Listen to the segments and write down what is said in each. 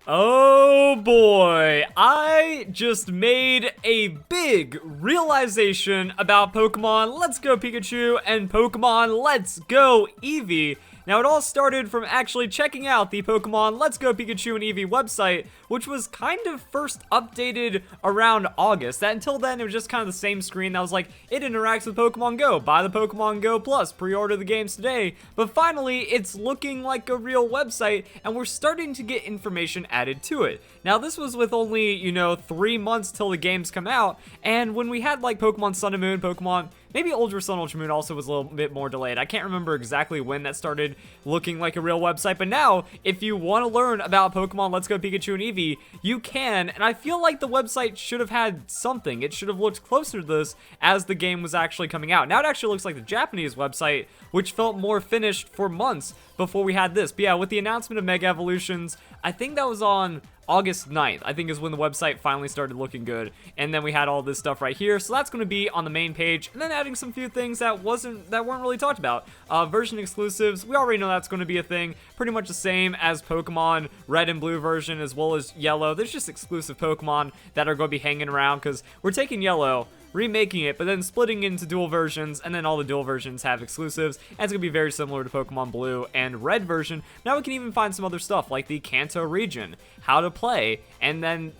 Oh boy, I just made a big realization about Pokemon Let's Go Pikachu and Pokemon Let's Go Eevee. Now, it all started from actually checking out the Pokemon Let's Go Pikachu and Eevee website, which was kind of first updated around August. That until then, it was just kind of the same screen that was like, it interacts with Pokemon Go. Buy the Pokemon Go Plus, pre-order the games today. But finally, it's looking like a real website, and we're starting to get information added to it. Now, this was with only, 3 months till the games come out, and when we had like Pokemon Sun and Moon, Pokemon maybe Ultra Sun, Ultra Moon also was a little bit more delayed. I can't remember exactly when that started looking like a real website, but now, if you want to learn about Pokemon Let's Go Pikachu and Eevee, you can, and I feel like the website should have had something. It should have looked closer to this as the game was actually coming out. Now it actually looks like the Japanese website, which felt more finished for months before we had this. But yeah, with the announcement of Mega Evolutions, I think that was on August 9th, I think is when the website finally started looking good, and then we had all this stuff right here, so that's going to be on the main page, and then adding some few things that weren't really talked about. Version exclusives, we already know that's going to be a thing, pretty much the same as Pokemon Red and Blue version, as well as Yellow. There's just exclusive Pokemon that are going to be hanging around, because we're taking Yellow, remaking it, but then splitting into dual versions, and then all the dual versions have exclusives, and it's going to be very similar to Pokemon Blue and Red version. Now we can even find some other stuff, like the Kanto region, how to play, and then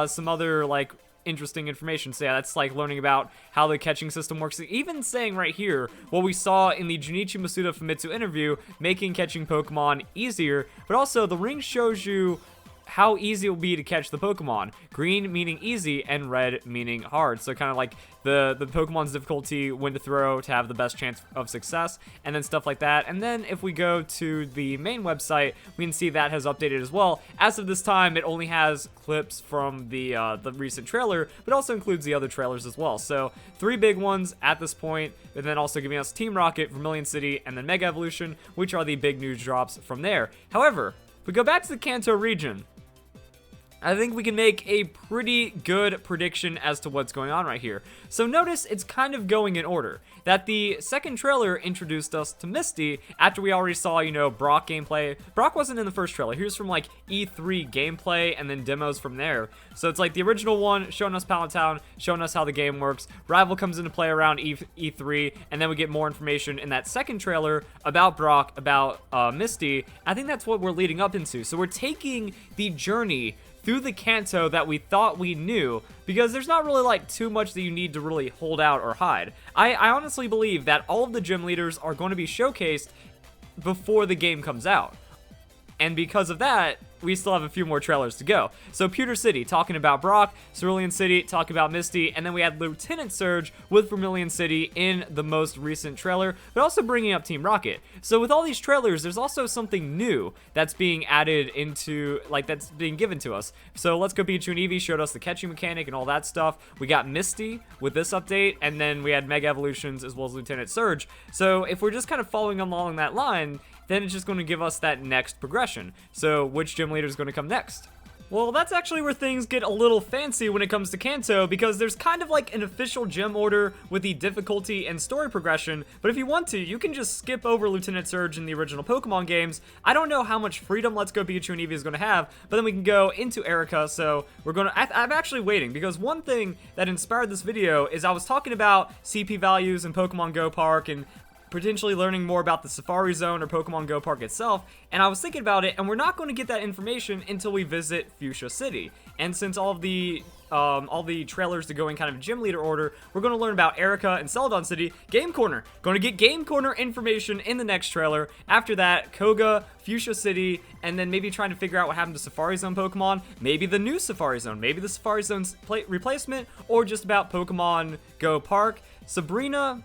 some other, like, interesting information. So yeah, that's like learning about how the catching system works. Even saying right here, what we saw in the Junichi Masuda Famitsu interview, making catching Pokemon easier, but also the ring shows you how easy it will be to catch the Pokemon. Green meaning easy and red meaning hard. So kind of like the Pokemon's difficulty, when to throw to have the best chance of success, and then stuff like that. And then if we go to the main website, we can see that has updated as well. As of this time, it only has clips from the recent trailer, but also includes the other trailers as well. So 3 big ones at this point, and then also giving us Team Rocket, Vermilion City, and then Mega Evolution, which are the big news drops from there. However, if we go back to the Kanto region, I think we can make a pretty good prediction as to what's going on right here. So notice it's kind of going in order. That the second trailer introduced us to Misty after we already saw, Brock gameplay. Brock wasn't in the first trailer. He was from like E3 gameplay and then demos from there. So it's like the original one showing us Pallet Town, showing us how the game works. Rival comes into play around E3, and then we get more information in that second trailer about Brock, about Misty. I think that's what we're leading up into. So we're taking the journey through the Kanto that we thought we knew, because there's not really like too much that you need to really hold out or hide. I honestly believe that all of the gym leaders are going to be showcased before the game comes out. And because of that, we still have a few more trailers to go. So Pewter City, talking about Brock, Cerulean City, talking about Misty, and then we had Lieutenant Surge with Vermilion City in the most recent trailer, but also bringing up Team Rocket. So with all these trailers, there's also something new that's being added into, like, that's being given to us. So Let's Go Pikachu and Eevee showed us the catching mechanic and all that stuff. We got Misty with this update, and then we had Mega Evolutions as well as Lieutenant Surge. So if we're just kind of following along that line, then it's just going to give us that next progression. So which gym leader is going to come next? Well, that's actually where things get a little fancy when it comes to Kanto, because there's kind of like an official gym order with the difficulty and story progression, but if you want to, you can just skip over Lieutenant Surge in the original Pokemon games. I don't know how much freedom Let's Go Pikachu and Eevee is going to have, but then we can go into Erica, so we're going to... I'm actually waiting, because one thing that inspired this video is I was talking about CP values in Pokemon Go Park, and potentially learning more about the Safari Zone or Pokemon Go Park itself, and I was thinking about it, and we're not going to get that information until we visit Fuchsia City. And since all the trailers to go in kind of gym leader order, we're going to learn about Erica and Celadon City. Game Corner, going to get Game Corner information in the next trailer. After that, Koga, Fuchsia City, and then maybe trying to figure out what happened to Safari Zone Pokemon, maybe the new Safari Zone, maybe the Safari Zone's replacement, or just about Pokemon Go Park. Sabrina,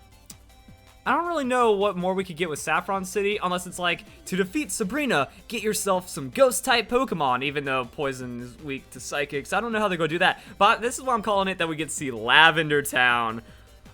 I don't really know what more we could get with Saffron City, unless it's like, to defeat Sabrina, get yourself some Ghost-type Pokemon, even though Poison is weak to Psychics. I don't know how they're going to do that, but this is why I'm calling it that we get to see Lavender Town.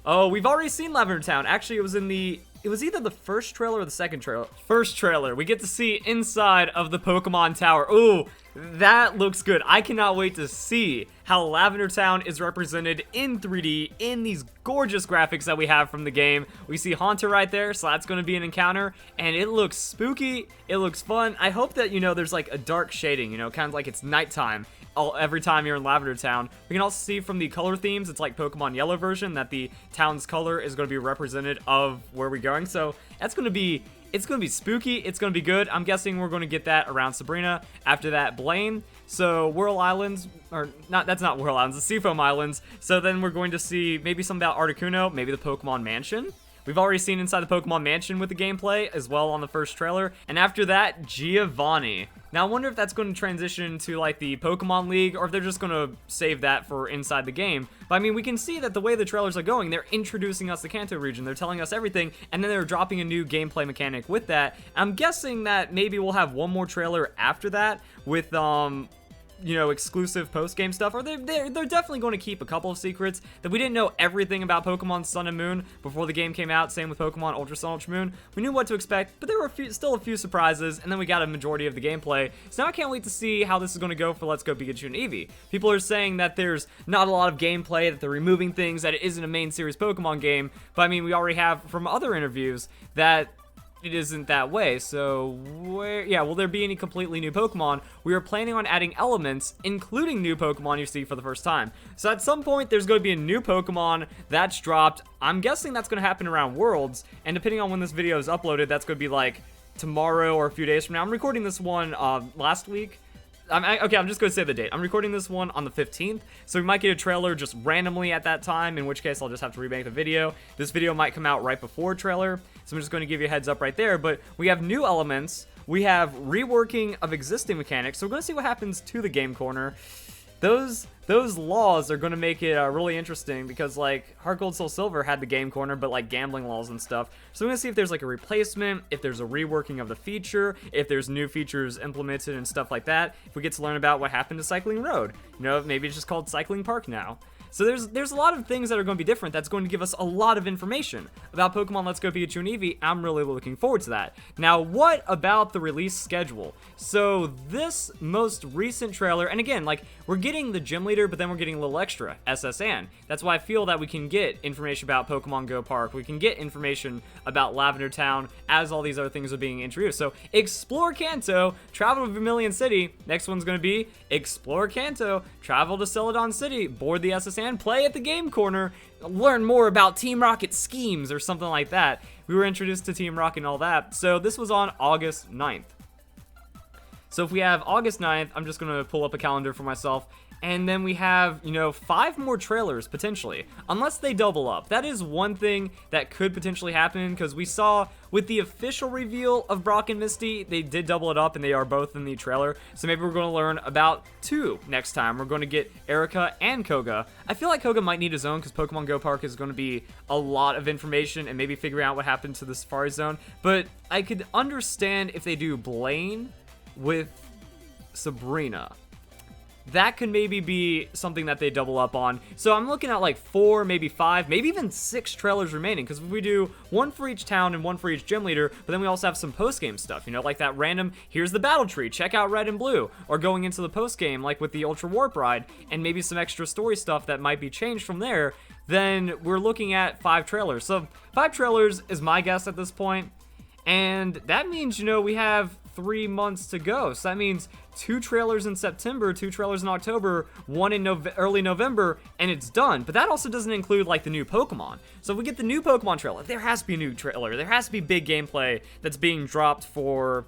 Oh, we've already seen Lavender Town. Actually, it was in the... It was either the first trailer or the second trailer. First trailer. We get to see inside of the Pokemon Tower. Ooh, That looks good. I cannot wait to see how Lavender Town is represented in 3D in these gorgeous graphics that we have from the game. We see Haunter right there, so that's going to be an encounter, and it looks spooky. It looks fun. I hope that, there's like a dark shading, kind of like it's nighttime every time you're in Lavender Town. We can also see from the color themes, it's like Pokemon Yellow version, that the town's color is going to be represented of where we're going. So that's going to be... It's going to be spooky. It's going to be good. I'm guessing we're going to get that around Sabrina. After that, Blaine. So, Whirl Islands, or not, that's not Whirl Islands, the Seafoam Islands. So then we're going to see maybe something about Articuno, maybe the Pokemon Mansion. We've already seen inside the Pokemon Mansion with the gameplay as well on the first trailer. And after that, Giovanni. Now, I wonder if that's going to transition to, like, the Pokemon League, or if they're just going to save that for inside the game. But, I mean, we can see that the way the trailers are going, they're introducing us the Kanto region, they're telling us everything, and then they're dropping a new gameplay mechanic with that. I'm guessing that maybe we'll have one more trailer after that with, exclusive post-game stuff, or they're definitely going to keep a couple of secrets that we didn't know everything about Pokemon Sun and Moon before the game came out. Same with Pokemon Ultra Sun, Ultra Moon. We knew what to expect, but there were still a few surprises, and then we got a majority of the gameplay. So now I can't wait to see how this is going to go for Let's Go Pikachu and Eevee. People are saying that there's not a lot of gameplay, that they're removing things, that it isn't a main series Pokemon game, but I mean, we already have from other interviews that it isn't that way. So will there be any completely new Pokemon? We are planning on adding elements, including new Pokemon you see for the first time. So at some point, there's going to be a new Pokemon that's dropped. I'm guessing that's going to happen around Worlds, and depending on when this video is uploaded, that's going to be like tomorrow or a few days from now. I'm recording this one last week. Okay, I'm just going to say the date. I'm recording this one on the 15th, so we might get a trailer just randomly at that time, in which case I'll just have to remake the video. This video might come out right before trailer, so I'm just going to give you a heads up right there. But we have new elements. We have reworking of existing mechanics, so we're going to see what happens to the game corner. Those laws are going to make it really interesting, because like Heart Gold Soul Silver had the game corner, but like gambling laws and stuff. So we're going to see if there's like a replacement, if there's a reworking of the feature, if there's new features implemented and stuff like that. If we get to learn about what happened to Cycling Road, maybe it's just called Cycling Park now. So there's a lot of things that are going to be different. That's going to give us a lot of information about Pokemon Let's Go Pikachu and Eevee. I'm really looking forward to that. Now, what about the release schedule? So this most recent trailer, and again, like, we're getting the gym leader, but then we're getting a little extra, SSN. That's why I feel that we can get information about Pokemon Go Park. We can get information about Lavender Town as all these other things are being introduced. So explore Kanto, travel to Vermilion City. Next one's going to be explore Kanto, travel to Celadon City, board the SSN, play at the game corner, learn more about Team Rocket's schemes or something like that. We were introduced to Team Rocket and all that. So this was on August 9th. So if we have August 9th, I'm just going to pull up a calendar for myself. And then we have, 5 more trailers, potentially. Unless they double up. That is one thing that could potentially happen, because we saw with the official reveal of Brock and Misty, they did double it up, and they are both in the trailer. So maybe we're going to learn about 2 next time. We're going to get Erica and Koga. I feel like Koga might need his own, because Pokemon Go Park is going to be a lot of information, and maybe figuring out what happened to the Safari Zone. But I could understand if they do Blaine with Sabrina. That could maybe be something that they double up on. So I'm looking at like 4, maybe 5, maybe even 6 trailers remaining, because we do 1 for each town and 1 for each gym leader, but then we also have some post-game stuff, like that random, here's the battle tree, check out Red and Blue, or going into the post-game, like with the Ultra Warp Ride, and maybe some extra story stuff that might be changed from there. Then we're looking at 5 trailers. So 5 trailers is my guess at this point, and that means, we have 3 months to go. So that means 2 trailers in September, 2 trailers in October, 1 in early November, and it's done. But that also doesn't include like the new Pokemon. So if we get the new Pokemon trailer, there has to be a new trailer. There has to be big gameplay that's being dropped for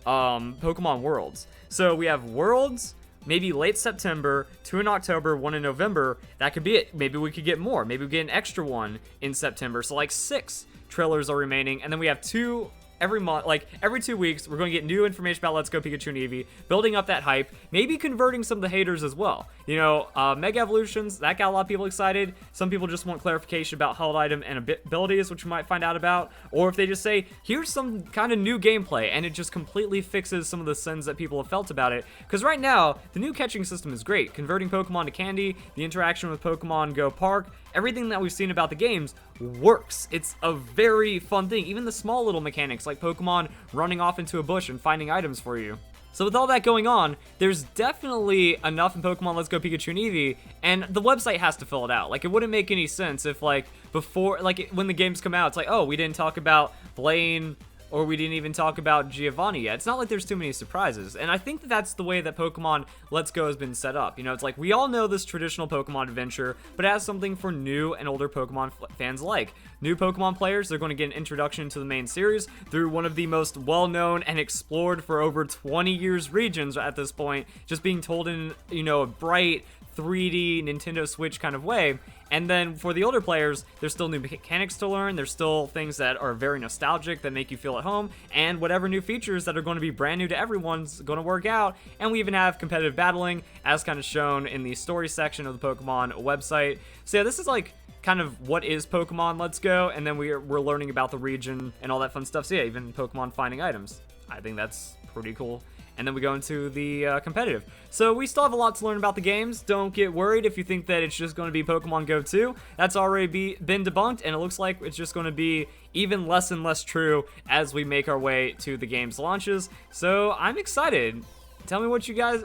Pokemon Worlds. So we have Worlds, maybe late September, 2 in October, 1 in November. That could be it. Maybe we could get more. Maybe we get an extra one in September. So like 6 trailers are remaining, and then we have 2 every month, like every 2 weeks. We're going to get new information about Let's Go Pikachu and Eevee, building up that hype, maybe converting some of the haters as well. Mega Evolutions, that got a lot of people excited. Some people just want clarification about held item and abilities, which we might find out about. Or if they just say, here's some kind of new gameplay, and it just completely fixes some of the sins that people have felt about it. Because right now, the new catching system is great. Converting Pokemon to candy, the interaction with Pokemon Go Park, everything that we've seen about the games works. It's a very fun thing. Even the small little mechanics like Pokemon running off into a bush and finding items for you. So with all that going on, there's definitely enough in Pokemon Let's Go Pikachu and Eevee, and the website has to fill it out. Like, it wouldn't make any sense if, like, before, like, when the games come out, it's like, oh, we didn't talk about Blaine, or we didn't even talk about Giovanni yet. It's not like there's too many surprises, and I think that that's the way that Pokemon Let's Go has been set up. You know, it's like, we all know this traditional Pokemon adventure, but it has something for new and older Pokemon fans alike. New Pokemon players, they're going to get an introduction to the main series through one of the most well-known and explored for over 20 years regions at this point, just being told in, you know, a bright 3D Nintendo Switch kind of way. And then for the older players, there's still new mechanics to learn, there's still things that are very nostalgic that make you feel at home, and whatever new features that are going to be brand new to everyone's going to work out. And we even have competitive battling, as kind of shown in the story section of the Pokemon website. So yeah, this is like kind of what is Pokemon Let's Go, and then we're learning about the region and all that fun stuff. So yeah, even Pokemon finding items. I think that's pretty cool. And then we go into the competitive. So we still have a lot to learn about the games. Don't get worried if you think that it's just going to be Pokemon Go 2. That's already been debunked, and it looks like it's just going to be even less and less true as we make our way to the game's launches. So I'm excited. Tell me what you guys,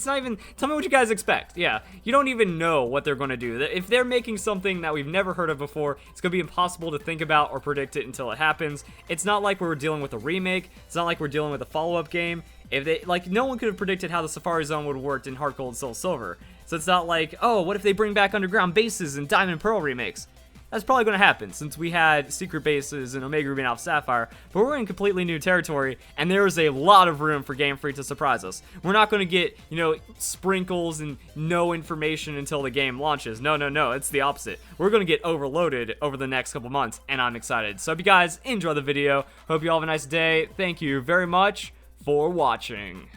tell me what you guys expect. Yeah, you don't even know what they're going to do. If they're making something that we've never heard of before, it's going to be impossible to think about or predict it until it happens. It's not like we're dealing with a remake. It's not like we're dealing with a follow-up game. If they, like, no one could have predicted how the Safari Zone would have worked in Heart Gold, Soul Silver. So it's not like, oh, what if they bring back underground bases in Diamond Pearl remakes? That's probably going to happen, since we had secret bases in Omega Ruby and Alpha Sapphire, but we're in completely new territory, and there is a lot of room for Game Freak to surprise us. We're not going to get, you know, sprinkles and no information until the game launches. No, no, no, it's the opposite. We're going to get overloaded over the next couple months, and I'm excited. So I hope you guys enjoy the video. Hope you all have a nice day. Thank you very much for watching.